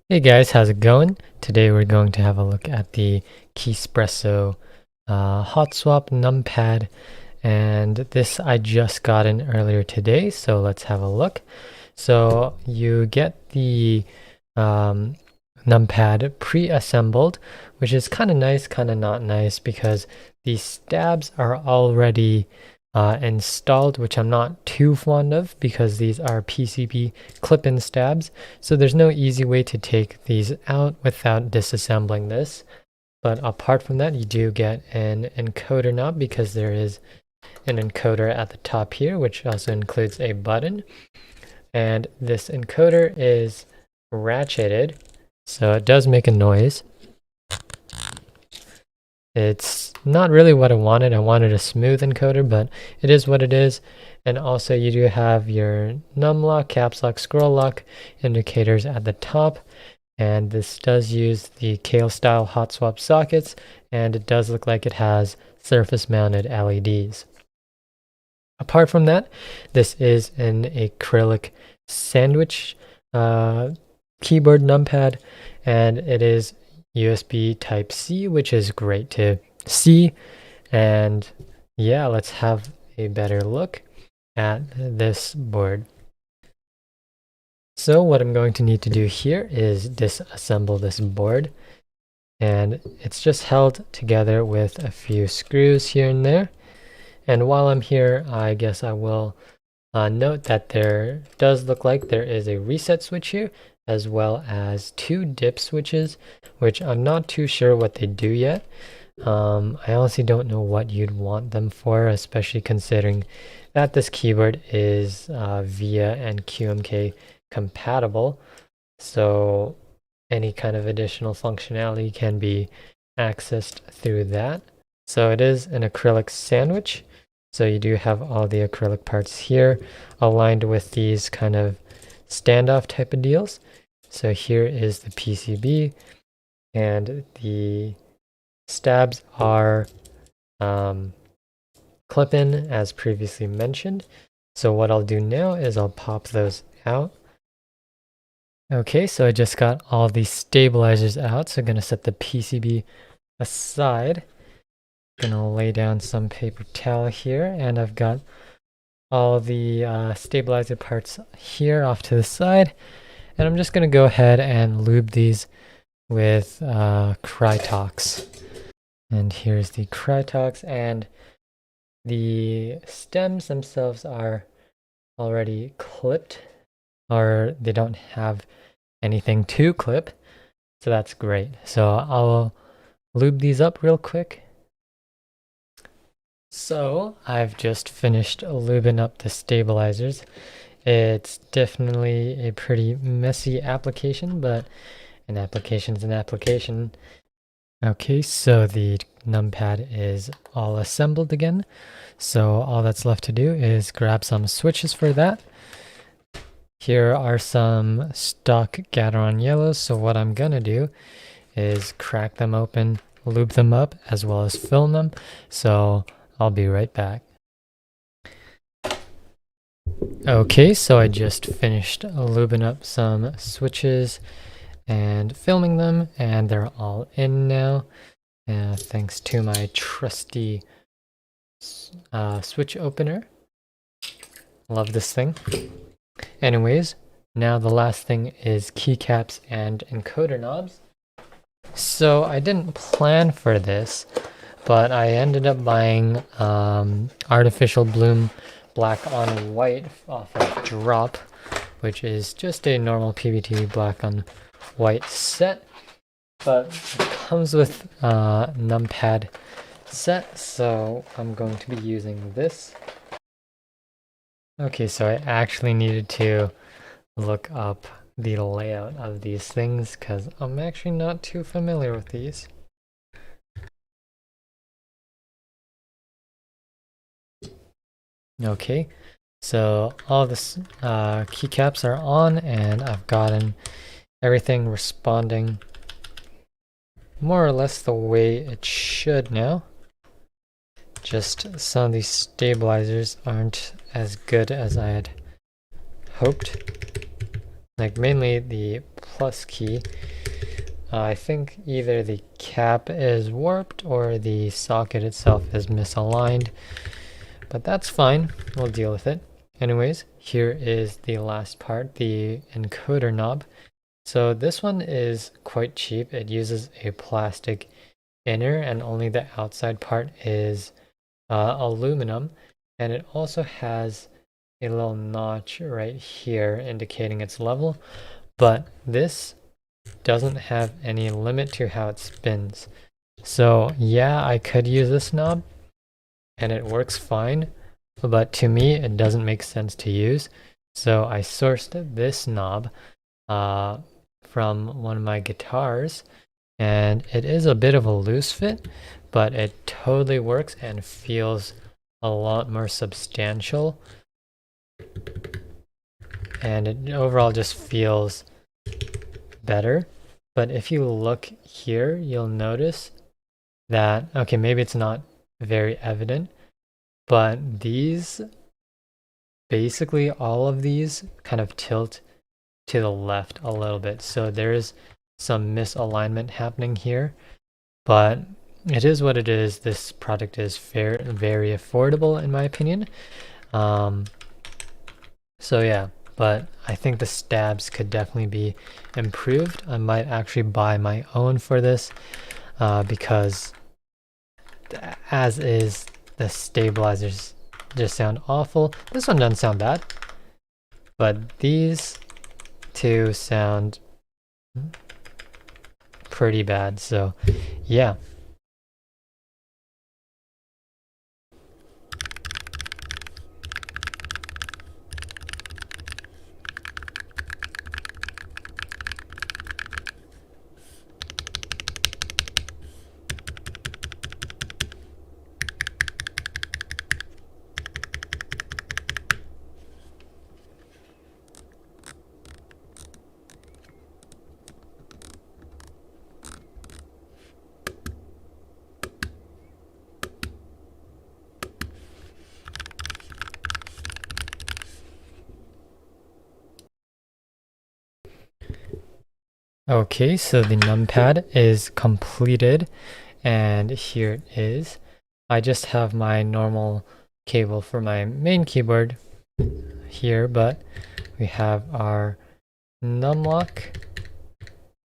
Hey guys, how's it going? Today we're going to have a look at the Keyspresso hot swap numpad, and this I just got in earlier today, so let's have a look. So you get the numpad pre-assembled, which is kind of nice, kind of not nice, because these stabs are already installed, which I'm not too fond of because these are PCB clip-in stabs. So there's no easy way to take these out without disassembling this. But apart from that, you do get an encoder knob because there is an encoder at the top here, which also includes a button. And this encoder is ratcheted, so it does make a noise. It's not really what I wanted. I wanted a smooth encoder, but it is what it is. And also you do have your num lock, caps lock, scroll lock indicators at the top. And this does use the Kailh style hot swap sockets, and it does look like it has surface mounted LEDs. Apart from that, this is an acrylic sandwich keyboard numpad, and it is USB Type-C, which is great to see. And yeah, let's have a better look at this board. So what I'm going to need to do here is disassemble this board, and it's just held together with a few screws here and there. And while I'm here, I guess I will note that there does look like there is a reset switch here, as well as two dip switches, which I'm not too sure what they do yet. I honestly don't know what you'd want them for, especially considering that this keyboard is VIA and QMK compatible. So any kind of additional functionality can be accessed through that. So it is an acrylic sandwich. So you do have all the acrylic parts here aligned with these kind of standoff type of deals. So here is the PCB, and the stabs are clip-in as previously mentioned. So what I'll do now is I'll pop those out. Okay, so I just got all the stabilizers out, so I'm going to set the PCB aside. Gonna lay down some paper towel here, and I've got all the stabilizer parts here off to the side, and I'm just gonna go ahead and lube these with Krytox. And here's the Krytox, and the stems themselves are already clipped, or they don't have anything to clip, so that's great. So I'll lube these up real quick. So I've just finished lubing up the stabilizers. It's definitely a pretty messy application, but an application is an application. Okay, so the numpad is all assembled again. So all that's left to do is grab some switches for that. Here are some stock Gateron yellows. So what I'm gonna do is crack them open, lube them up, as well as film them. So I'll be right back. Okay, so I just finished lubing up some switches and filming them, and they're all in now. Thanks to my trusty switch opener. Love this thing. Anyways, now the last thing is keycaps and encoder knobs. So I didn't plan for this, but I ended up buying Artificial Bloom Black on White off of Drop, which is just a normal PBT black on white set, but it comes with numpad set, so I'm going to be using this. Okay, so I actually needed to look up the layout of these things because I'm actually not too familiar with these. Okay, so all this keycaps are on, and I've gotten everything responding more or less the way it should now. Just some of these stabilizers aren't as good as I had hoped. like mainly the plus key. I think either the cap is warped or the socket itself is misaligned, but that's fine. We'll deal with it. Anyways, here is the last part, the encoder knob. So this one is quite cheap. It uses a plastic inner and only the outside part is aluminum, and it also has a little notch right here indicating its level, but this doesn't have any limit to how it spins. So yeah, I could use this knob and it works fine, but to me it doesn't make sense to use. So I sourced this knob from one of my guitars, and it is a bit of a loose fit, but it totally works and feels a lot more substantial, and it overall just feels better. But if you look here, you'll notice that, okay, maybe it's not very evident, but these, basically all of these kind of tilt to the left a little bit. So there's some misalignment happening here, but it is what it is. This product is very affordable in my opinion. So yeah, but I think the stabs could definitely be improved. I might actually buy my own for this because as is, the stabilizers just sound awful. This one doesn't sound bad, but these two sound pretty bad. So yeah. Okay, so the numpad is completed, and here it is. I just have my normal cable for my main keyboard here, but we have our numlock,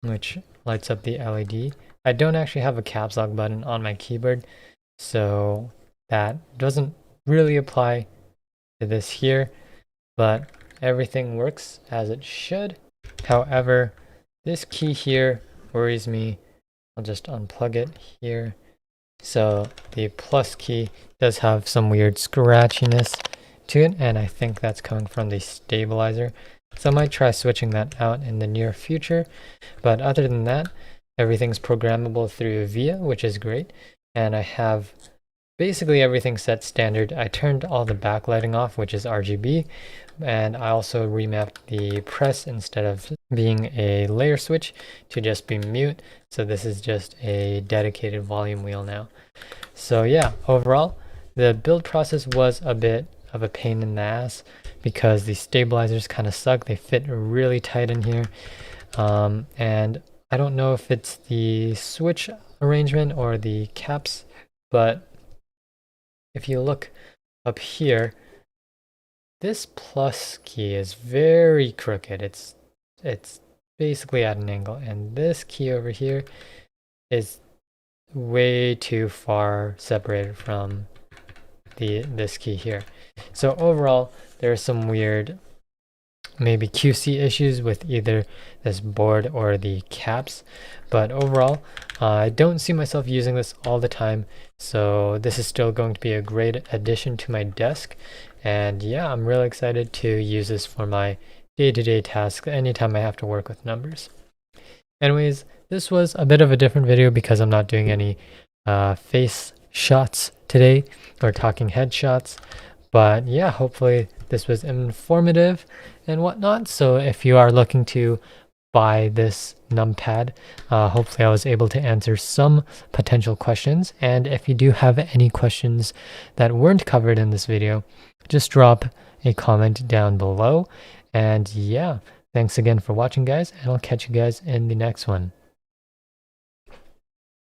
which lights up the LED. I don't actually have a caps lock button on my keyboard, so that doesn't really apply to this here, but everything works as it should. However, this key here worries me. I'll just unplug it here. So the plus key does have some weird scratchiness to it, and I think that's coming from the stabilizer. So I might try switching that out in the near future. But other than that, everything's programmable through VIA, which is great. And I have basically everything set standard. I turned all the backlighting off, which is RGB, and I also remapped the press instead of being a layer switch to just be mute. So this is just a dedicated volume wheel now. So yeah, overall, the build process was a bit of a pain in the ass because the stabilizers kind of suck. They fit really tight in here. And I don't know if it's the switch arrangement or the caps, but if you look up here, this plus key is very crooked. It's basically at an angle, and this key over here is way too far separated from this key here. So overall, there are some weird maybe QC issues with either this board or the caps, but overall I don't see myself using this all the time, so this is still going to be a great addition to my desk. And yeah, I'm really excited to use this for my day-to-day tasks anytime I have to work with numbers. Anyways, this was a bit of a different video because I'm not doing any face shots today or talking head shots, but yeah, hopefully this was informative and whatnot. So if you are looking to buy this numpad, hopefully I was able to answer some potential questions. And if you do have any questions that weren't covered in this video, just drop a comment down below. And yeah, Thanks again for watching, guys, and I'll catch you guys in the next one.